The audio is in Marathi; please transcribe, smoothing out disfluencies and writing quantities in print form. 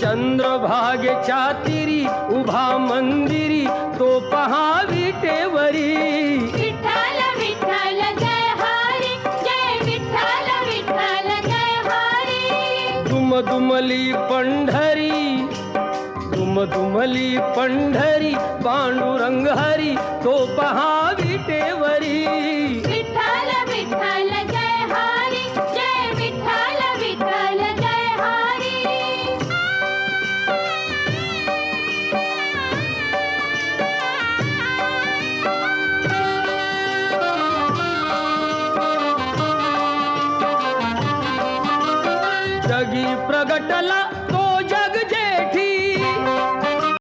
चंद्रभागेच्या तीरी उभा मंदिरी तो पहा विटेवरी. विठ्ठल विठ्ठल जय हरी, जय विठ्ठल विठ्ठल जय हरी. दुमदुमली पंढरी, दुमदुमली पंढरी पांडुरंग हरी तो पहा विटेवरी. विठ्ठल विठ्ठल जय हरी, जय विठ्ठल विठ्ठल जय हरी. जगी प्रगटला